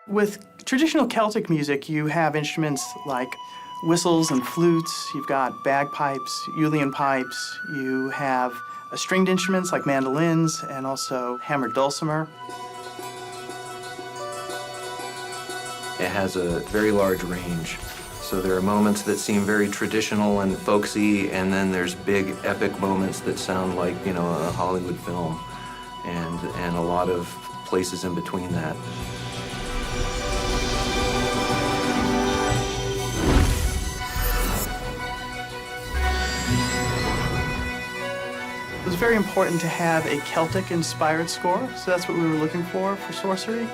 With traditional Celtic music, you have instruments like whistles and flutes, you've got bagpipes, Uilleann pipes, you have stringed instruments like mandolins and also hammered dulcimer. It has a very large range. So there are moments that seem very traditional and folksy, and then there's big epic moments that sound like, you know, a Hollywood film, and a lot of places in between that. It was very important to have a Celtic-inspired score, so that's what we were looking for Sorcery.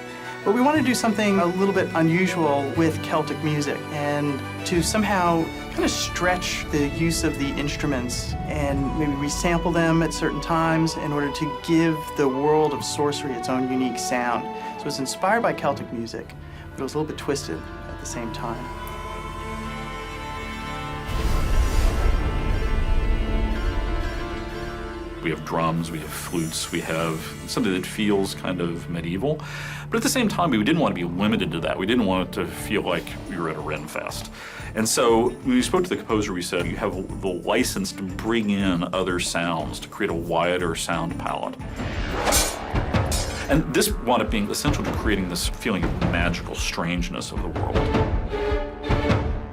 But we wanted to do something a little bit unusual with Celtic music and to somehow kind of stretch the use of the instruments and maybe resample them at certain times in order to give the world of Sorcery its own unique sound. So it was inspired by Celtic music, but it was a little bit twisted at the same time. We have drums, we have flutes, we have something that feels kind of medieval. But at the same time, we didn't want to be limited to that. We didn't want it to feel like we were at a Ren Fest. And so when we spoke to the composer, we said, you have the license to bring in other sounds, to create a wider sound palette. And this wound up being essential to creating this feeling of magical strangeness of the world.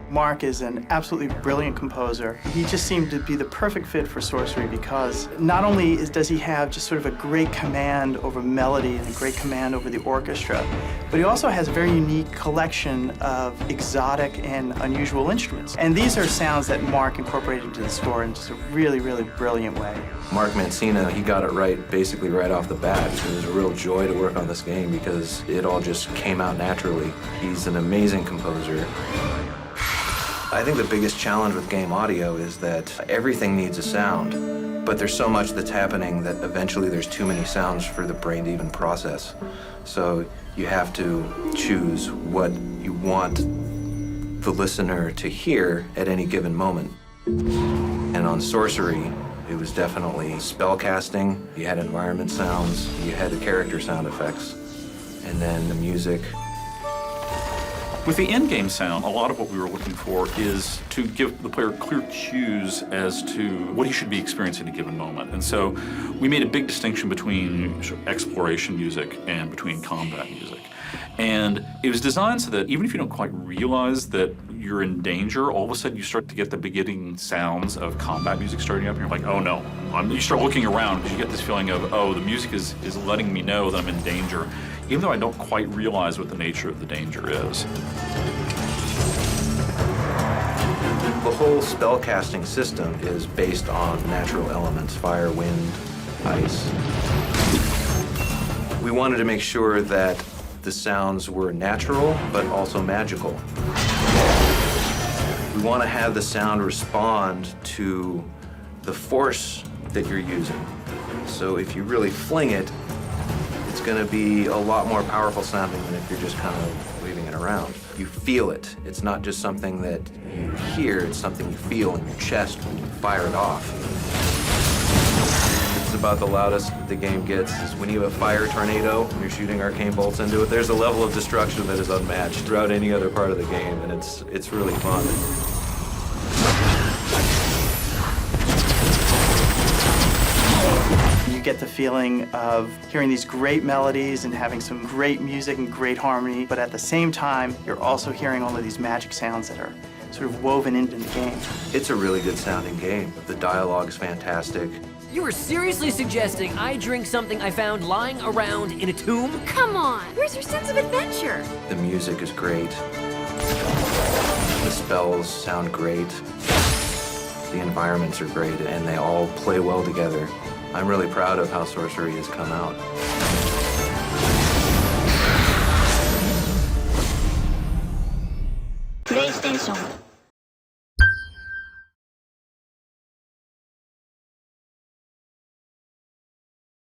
Mark is an absolutely brilliant composer. He just seemed to be the perfect fit for Sorcery because not only does he have just sort of a great command over melody and a great command over the orchestra, but he also has a very unique collection of exotic and unusual instruments. And these are sounds that Mark incorporated into the score in just a really, really brilliant way. Mark Mancina, he got it right basically right off the bat. It was a real joy to work on this game because it all just came out naturally. He's an amazing composer. I think the biggest challenge with game audio is that everything needs a sound, but there's so much that's happening that eventually there's too many sounds for the brain to even process. So you have to choose what you want the listener to hear at any given moment. And on Sorcery, it was definitely spell casting, you had environment sounds, you had the character sound effects, and then the music. With the in-game sound, a lot of what we were looking for is to give the player clear cues as to what he should be experiencing at a given moment. And so we made a big distinction between sort of exploration music and between combat music. And it was designed so that even if you don't quite realize that you're in danger, all of a sudden you start to get the beginning sounds of combat music starting up, and you're like, oh no. You start looking around because you get this feeling of, oh, the music is letting me know that I'm in danger, even though I don't quite realize what the nature of the danger is. The whole spellcasting system is based on natural elements, fire, wind, ice. We wanted to make sure that the sounds were natural, but also magical. We want to have the sound respond to the force that you're using. So if you really fling it, it's going to be a lot more powerful sounding than if you're just kind of waving it around. You feel it. It's not just something that you hear, it's something you feel in your chest when you fire it off. It's about the loudest the game gets is when you have a fire tornado and you're shooting arcane bolts into it. There's a level of destruction that is unmatched throughout any other part of the game, and it's really fun. You get the feeling of hearing these great melodies and having some great music and great harmony, but at the same time, you're also hearing all of these magic sounds that are sort of woven into the game. It's a really good sounding game. The dialogue is fantastic. You are seriously suggesting I drink something I found lying around in a tomb? Come on, where's your sense of adventure? The music is great. The spells sound great. The environments are great, and they all play well together. I'm really proud of how Sorcery has come out. PlayStation